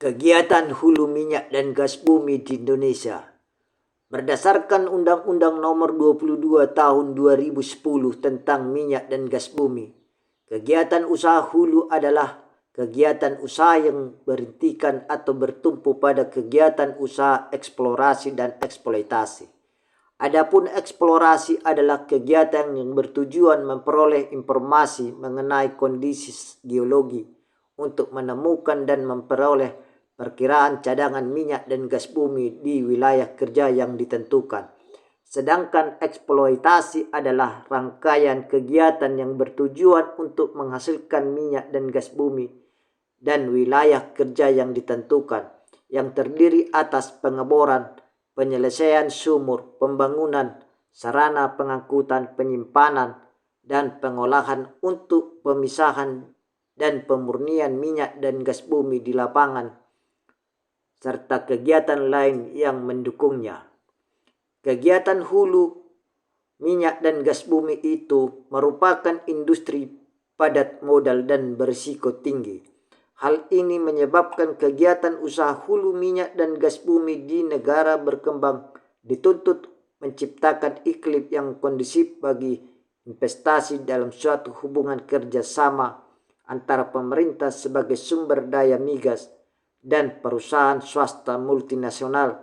Kegiatan hulu minyak dan gas bumi di Indonesia. Berdasarkan Undang-Undang Nomor 22 Tahun 2010 tentang minyak dan gas bumi, kegiatan usaha hulu adalah kegiatan usaha yang berhentikan atau bertumpu pada kegiatan usaha eksplorasi dan eksploitasi. Adapun eksplorasi adalah kegiatan yang bertujuan memperoleh informasi mengenai kondisi geologi untuk menemukan dan memperoleh perkiraan cadangan minyak dan gas bumi di wilayah kerja yang ditentukan. Sedangkan eksploitasi adalah rangkaian kegiatan yang bertujuan untuk menghasilkan minyak dan gas bumi dan wilayah kerja yang ditentukan, yang terdiri atas pengeboran, penyelesaian sumur, pembangunan, sarana pengangkutan, penyimpanan, dan pengolahan untuk pemisahan dan pemurnian minyak dan gas bumi di lapangan, serta kegiatan lain yang mendukungnya. Kegiatan hulu minyak dan gas bumi itu merupakan industri padat modal dan berisiko tinggi. Hal ini menyebabkan kegiatan usaha hulu minyak dan gas bumi di negara berkembang dituntut menciptakan iklim yang kondusif bagi investasi dalam suatu hubungan kerjasama antara pemerintah sebagai sumber daya migas dan perusahaan swasta multinasional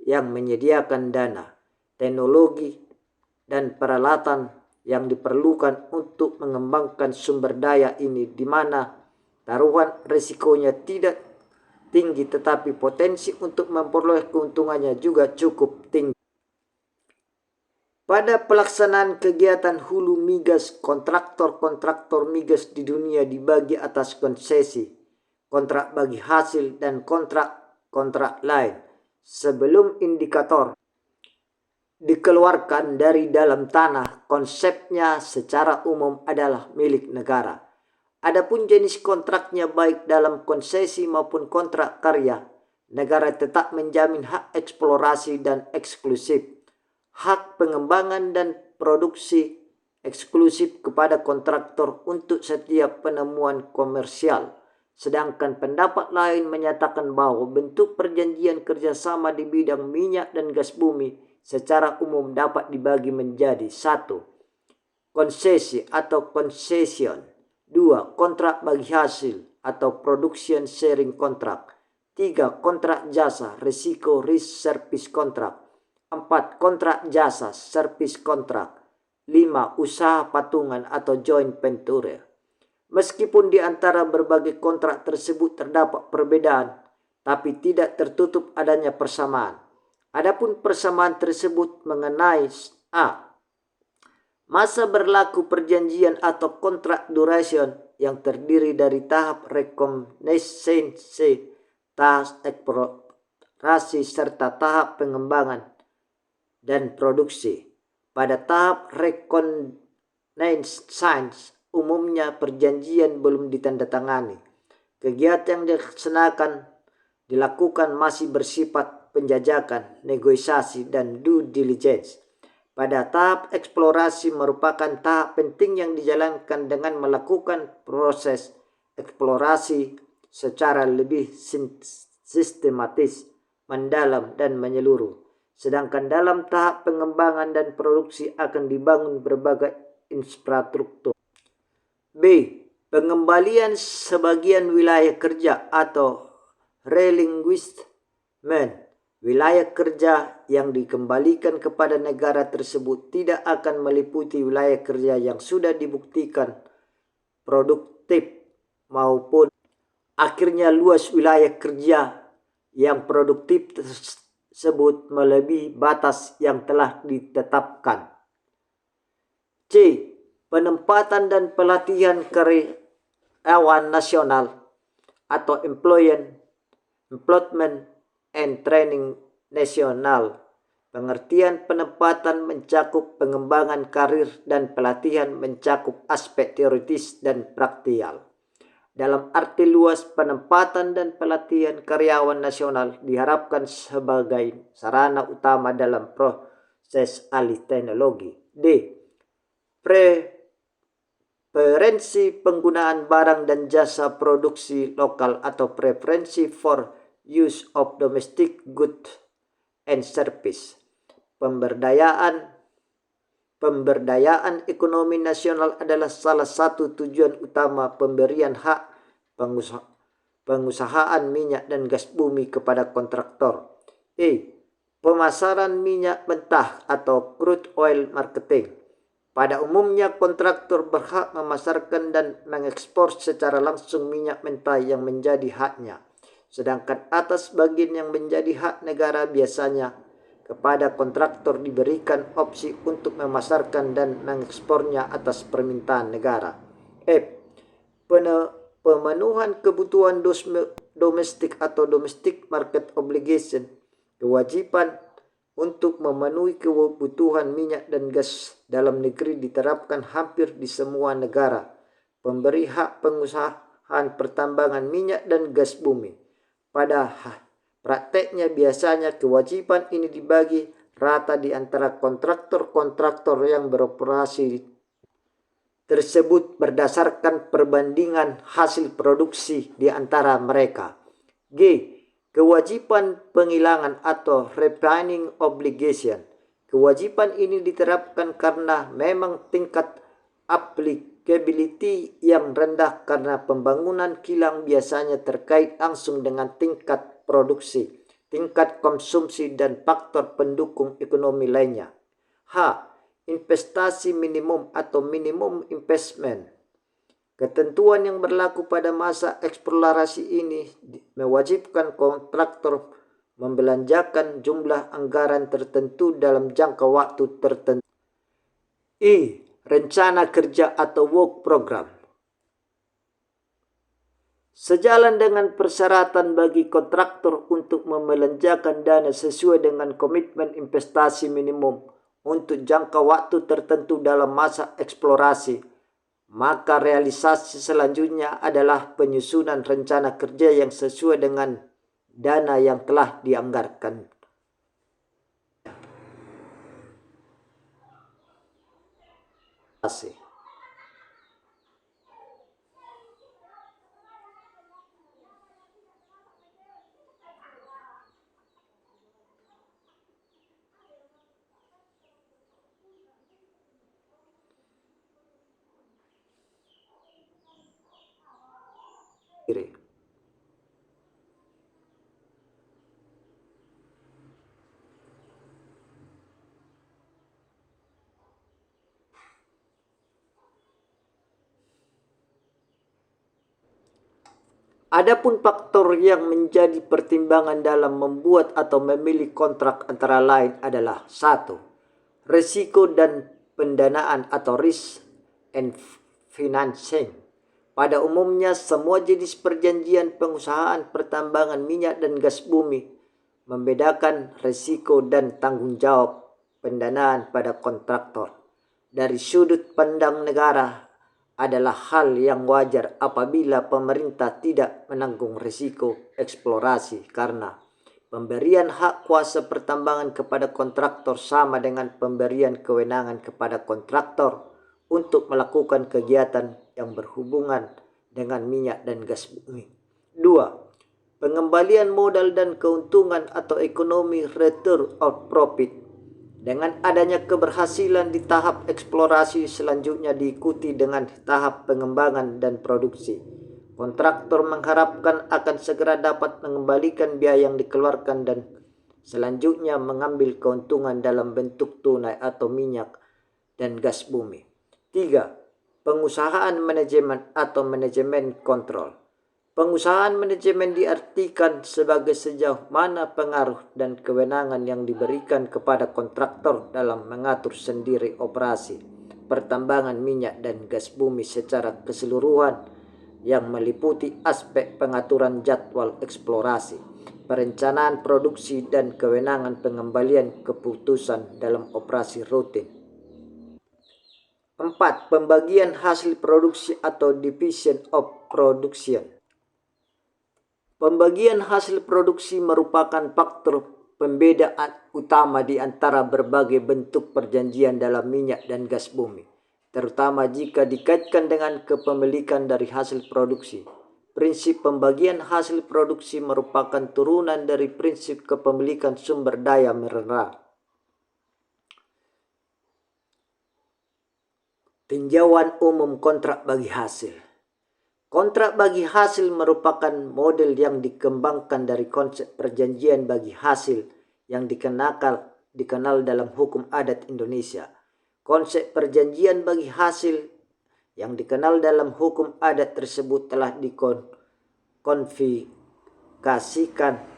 yang menyediakan dana, teknologi, dan peralatan yang diperlukan untuk mengembangkan sumber daya ini, di mana taruhan risikonya tidak tinggi tetapi potensi untuk memperoleh keuntungannya juga cukup tinggi. Pada pelaksanaan kegiatan hulu migas, kontraktor migas di dunia dibagi atas konsesi, kontrak bagi hasil, dan kontrak lain. Sebelum indikator dikeluarkan dari dalam tanah, konsepnya secara umum adalah milik negara. Adapun jenis kontraknya baik dalam konsesi maupun kontrak karya, negara tetap menjamin hak eksplorasi dan eksklusif, hak pengembangan dan produksi eksklusif kepada kontraktor untuk setiap penemuan komersial. Sedangkan pendapat lain menyatakan bahwa bentuk perjanjian kerjasama di bidang minyak dan gas bumi secara umum dapat dibagi menjadi: 1. Konsesi atau concession. 2. Kontrak bagi hasil atau production sharing contract. 3. Kontrak jasa, risiko risk service contract. 4. Kontrak jasa, service contract. 5. Usaha patungan atau joint venture. Meskipun di antara berbagai kontrak tersebut terdapat perbedaan, tapi tidak tertutup adanya persamaan. Adapun persamaan tersebut mengenai: A. Masa berlaku perjanjian atau kontrak duration yang terdiri dari tahap rekognisi, tahap eksplorasi, serta tahap pengembangan dan produksi. Pada tahap rekognisi, umumnya perjanjian belum ditandatangani. Kegiatan yang dilakukan masih bersifat penjajakan, negosiasi, dan due diligence. Pada tahap eksplorasi merupakan tahap penting yang dijalankan dengan melakukan proses eksplorasi secara lebih sistematis, mendalam, dan menyeluruh. Sedangkan dalam tahap pengembangan dan produksi akan dibangun berbagai infrastruktur. B. Pengembalian sebagian wilayah kerja atau relinquishment. Wilayah kerja yang dikembalikan kepada negara tersebut tidak akan meliputi wilayah kerja yang sudah dibuktikan produktif maupun akhirnya luas wilayah kerja yang produktif tersebut melebihi batas yang telah ditetapkan. C. Penempatan dan pelatihan karyawan nasional atau employment and training nasional. Pengertian penempatan mencakup pengembangan karir dan pelatihan mencakup aspek teoritis dan praktikal. Dalam arti luas, penempatan dan pelatihan karyawan nasional diharapkan sebagai sarana utama dalam proses alih teknologi. D. Preferensi penggunaan barang dan jasa produksi lokal atau preferensi for use of domestic goods and service. Pemberdayaan ekonomi nasional adalah salah satu tujuan utama pemberian hak pengusahaan minyak dan gas bumi kepada kontraktor. Pemasaran minyak mentah atau crude oil marketing. Pada umumnya kontraktor berhak memasarkan dan mengekspor secara langsung minyak mentah yang menjadi haknya. Sedangkan atas bagian yang menjadi hak negara biasanya kepada kontraktor diberikan opsi untuk memasarkan dan mengekspornya atas permintaan negara. Pemenuhan kebutuhan domestik atau domestic market obligation. Kewajiban untuk memenuhi kebutuhan minyak dan gas dalam negeri diterapkan hampir di semua negara. Pemberi hak pengusahaan pertambangan minyak dan gas bumi. Pada prakteknya biasanya kewajiban ini dibagi rata di antara kontraktor-kontraktor yang beroperasi tersebut berdasarkan perbandingan hasil produksi di antara mereka. Kewajiban penghilangan atau refining obligation. Kewajiban ini diterapkan karena memang tingkat applicability yang rendah karena pembangunan kilang biasanya terkait langsung dengan tingkat produksi, tingkat konsumsi, dan faktor pendukung ekonomi lainnya. Investasi minimum atau minimum investment. Ketentuan yang berlaku pada masa eksplorasi ini mewajibkan kontraktor membelanjakan jumlah anggaran tertentu dalam jangka waktu tertentu. Rencana kerja atau work program. Sejalan dengan persyaratan bagi kontraktor untuk membelanjakan dana sesuai dengan komitmen investasi minimum untuk jangka waktu tertentu dalam masa eksplorasi, maka realisasi selanjutnya adalah penyusunan rencana kerja yang sesuai dengan dana yang telah dianggarkan. Adapun faktor yang menjadi pertimbangan dalam membuat atau memilih kontrak antara lain adalah 1. Risiko dan pendanaan atau risk and financing. Pada umumnya semua jenis perjanjian pengusahaan pertambangan minyak dan gas bumi membedakan risiko dan tanggung jawab pendanaan pada kontraktor. Dari sudut pandang negara, adalah hal yang wajar apabila pemerintah tidak menanggung risiko eksplorasi karena pemberian hak kuasa pertambangan kepada kontraktor sama dengan pemberian kewenangan kepada kontraktor untuk melakukan kegiatan yang berhubungan dengan minyak dan gas bumi. 2. Pengembalian modal dan keuntungan atau ekonomi return of profit. Dengan adanya keberhasilan di tahap eksplorasi selanjutnya diikuti dengan tahap pengembangan dan produksi. Kontraktor mengharapkan akan segera dapat mengembalikan biaya yang dikeluarkan dan selanjutnya mengambil keuntungan dalam bentuk tunai atau minyak dan gas bumi. 3. Pengusahaan manajemen atau manajemen kontrol. Pengusahaan manajemen diartikan sebagai sejauh mana pengaruh dan kewenangan yang diberikan kepada kontraktor dalam mengatur sendiri operasi pertambangan minyak dan gas bumi secara keseluruhan yang meliputi aspek pengaturan jadwal eksplorasi, perencanaan produksi, dan kewenangan pengembalian keputusan dalam operasi rutin. 4. Pembagian hasil produksi atau division of production. Pembagian hasil produksi merupakan faktor pembedaan utama di antara berbagai bentuk perjanjian dalam minyak dan gas bumi, terutama jika dikaitkan dengan kepemilikan dari hasil produksi. prinsip pembagian hasil produksi merupakan turunan dari prinsip kepemilikan sumber daya mineral. Tinjauan umum kontrak bagi hasil. Kontrak bagi hasil merupakan model yang dikembangkan dari konsep perjanjian bagi hasil yang dikenal dalam hukum adat Indonesia. Konsep perjanjian bagi hasil yang dikenal dalam hukum adat tersebut telah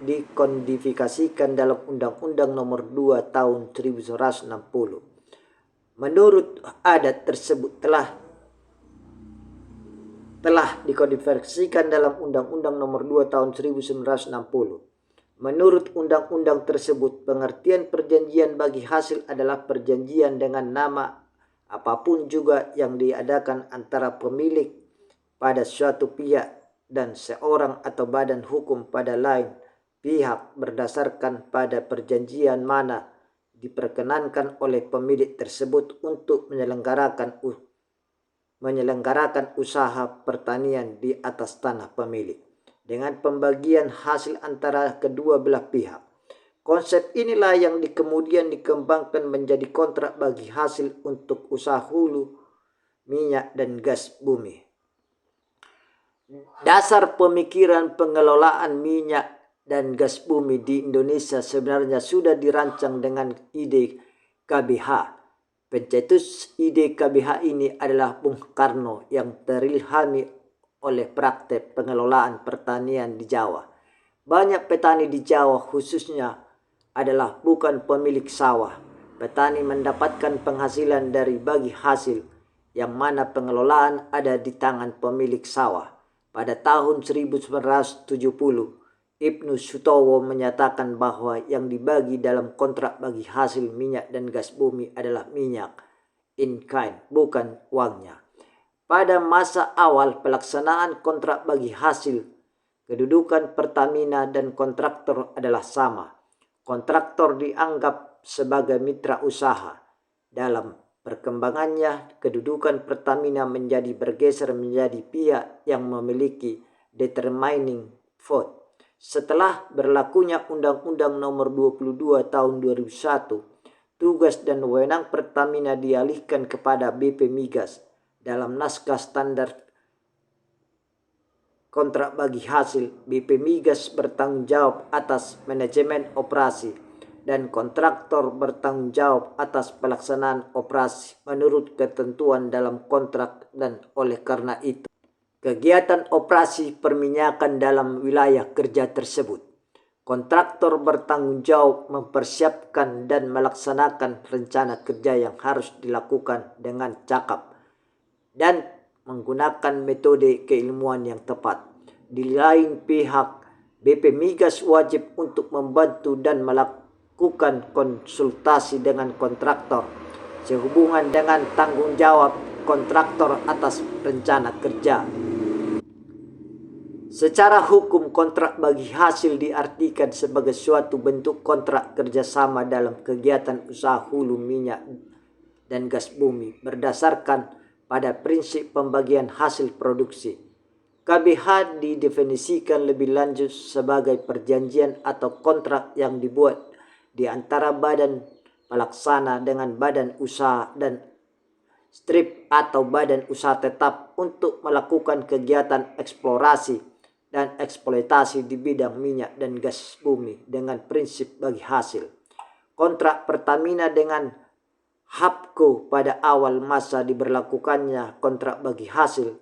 dikodifikasikan dalam Undang-Undang Nomor 2 Tahun 1960. Menurut adat tersebut telah dikodifikasikan dalam Undang-Undang Nomor 2 Tahun 1960. Menurut undang-undang tersebut, pengertian perjanjian bagi hasil adalah perjanjian dengan nama apapun juga yang diadakan antara pemilik pada suatu pihak dan seorang atau badan hukum pada lain pihak berdasarkan pada perjanjian mana diperkenankan oleh pemilik tersebut untuk menyelenggarakan usaha pertanian di atas tanah pemilik dengan pembagian hasil antara kedua belah pihak. Konsep inilah yang kemudian dikembangkan menjadi kontrak bagi hasil untuk usaha hulu, minyak dan gas bumi. Dasar pemikiran pengelolaan minyak dan gas bumi di Indonesia sebenarnya sudah dirancang dengan ide KBH. Pencetus ide KBH ini adalah Bung Karno yang terilhami oleh praktek pengelolaan pertanian di Jawa. Banyak petani di Jawa khususnya adalah bukan pemilik sawah. Petani mendapatkan penghasilan dari bagi hasil yang mana pengelolaan ada di tangan pemilik sawah. Pada tahun 1970, Ibnu Sutowo menyatakan bahwa yang dibagi dalam kontrak bagi hasil minyak dan gas bumi adalah minyak in kind, bukan uangnya. Pada masa awal pelaksanaan kontrak bagi hasil, kedudukan Pertamina dan kontraktor adalah sama. Kontraktor dianggap sebagai mitra usaha. Dalam perkembangannya, kedudukan Pertamina bergeser menjadi pihak yang memiliki determining vote. Setelah berlakunya Undang-Undang Nomor 22 Tahun 2001, tugas dan wewenang Pertamina dialihkan kepada BP Migas. Dalam naskah standar kontrak bagi hasil, BP Migas bertanggung jawab atas manajemen operasi dan kontraktor bertanggung jawab atas pelaksanaan operasi menurut ketentuan dalam kontrak, dan oleh karena itu kegiatan operasi perminyakan dalam wilayah kerja tersebut, kontraktor bertanggung jawab mempersiapkan dan melaksanakan rencana kerja yang harus dilakukan dengan cakap dan menggunakan metode keilmuan yang tepat. Di lain pihak, BP Migas wajib untuk membantu dan melakukan konsultasi dengan kontraktor sehubungan dengan tanggung jawab kontraktor atas rencana kerja. Secara hukum, kontrak bagi hasil diartikan sebagai suatu bentuk kontrak kerjasama dalam kegiatan usaha hulu minyak dan gas bumi berdasarkan pada prinsip pembagian hasil produksi. KBH didefinisikan lebih lanjut sebagai perjanjian atau kontrak yang dibuat di antara badan pelaksana dengan badan usaha dan strip atau badan usaha tetap untuk melakukan kegiatan eksplorasi dan eksploitasi di bidang minyak dan gas bumi dengan prinsip bagi hasil. Kontrak Pertamina dengan HAPCO pada awal masa diberlakukannya kontrak bagi hasil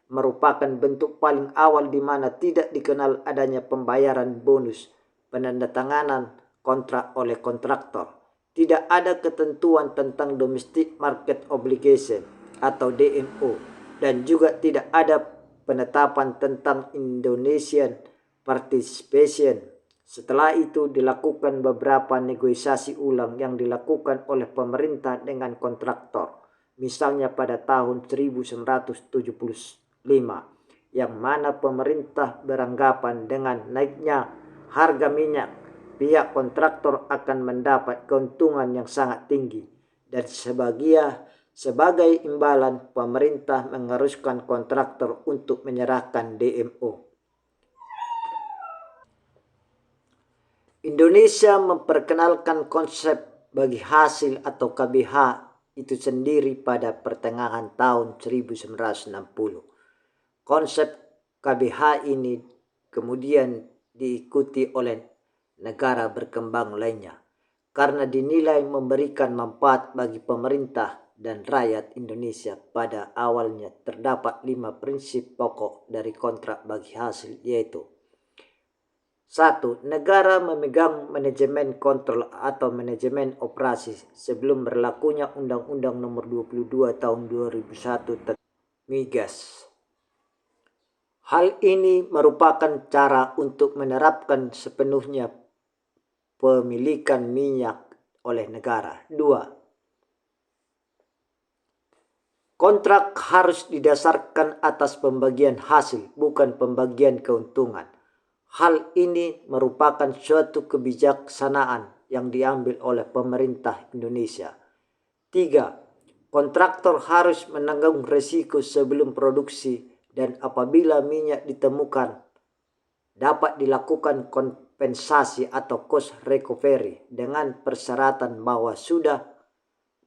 merupakan bentuk paling awal di mana tidak dikenal adanya pembayaran bonus penandatanganan kontrak oleh kontraktor. Tidak ada ketentuan tentang Domestic Market Obligation atau DMO, dan juga tidak ada penetapan tentang Indonesian Participation. Setelah itu dilakukan beberapa negosiasi ulang yang dilakukan oleh pemerintah dengan kontraktor. Misalnya pada tahun 1975, yang mana pemerintah beranggapan dengan naiknya harga minyak, pihak kontraktor akan mendapat keuntungan yang sangat tinggi, dan sebagai imbalan pemerintah mengharuskan kontraktor untuk menyerahkan DMO. Indonesia memperkenalkan konsep bagi hasil atau KBH itu sendiri pada pertengahan tahun 1960. Konsep KBH ini kemudian diikuti oleh negara berkembang lainnya karena dinilai memberikan manfaat bagi pemerintah dan rakyat Indonesia. Pada awalnya terdapat 5 prinsip pokok dari kontrak bagi hasil, yaitu: 1. Negara memegang manajemen kontrol atau manajemen operasi sebelum berlakunya Undang-Undang Nomor 22 Tahun 2001 tentang migas. Hal ini merupakan cara untuk menerapkan sepenuhnya pemilikan minyak oleh negara. 2. Kontrak harus didasarkan atas pembagian hasil, bukan pembagian keuntungan. Hal ini merupakan suatu kebijaksanaan yang diambil oleh pemerintah Indonesia. 3. Kontraktor harus menanggung risiko sebelum produksi, dan apabila minyak ditemukan, dapat dilakukan kompensasi atau cost recovery dengan persyaratan bahwa sudah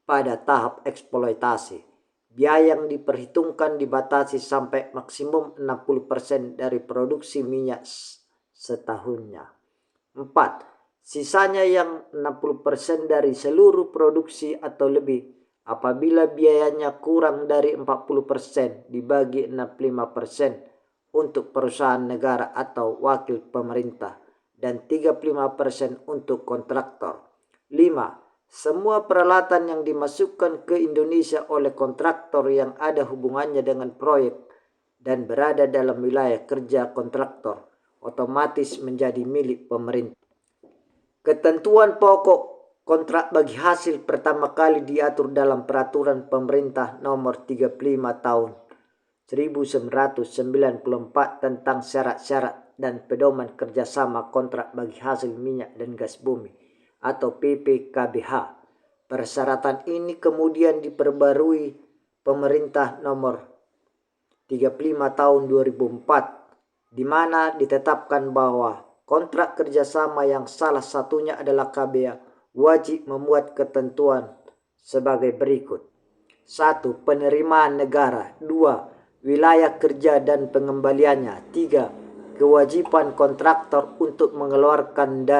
pada tahap eksploitasi. Biaya yang diperhitungkan dibatasi sampai maksimum 60% dari produksi minyak setahunnya. 4. Sisanya yang 60% dari seluruh produksi atau lebih. Apabila biayanya kurang dari 40%, dibagi 65% untuk perusahaan negara atau wakil pemerintah dan 35% untuk kontraktor. 5. Semua peralatan yang dimasukkan ke Indonesia oleh kontraktor yang ada hubungannya dengan proyek dan berada dalam wilayah kerja kontraktor otomatis menjadi milik pemerintah. Ketentuan pokok kontrak bagi hasil pertama kali diatur dalam Peraturan Pemerintah Nomor 35 Tahun 1994 tentang syarat-syarat dan pedoman kerjasama kontrak bagi hasil minyak dan gas bumi atau PPKBH. Persyaratan ini kemudian diperbarui Pemerintah Nomor 35 Tahun 2004, di mana ditetapkan bahwa kontrak kerjasama yang salah satunya adalah KBH wajib memuat ketentuan sebagai berikut. 1. Penerimaan negara. 2. Wilayah kerja dan pengembaliannya. 3. Kewajiban kontraktor untuk mengeluarkan dana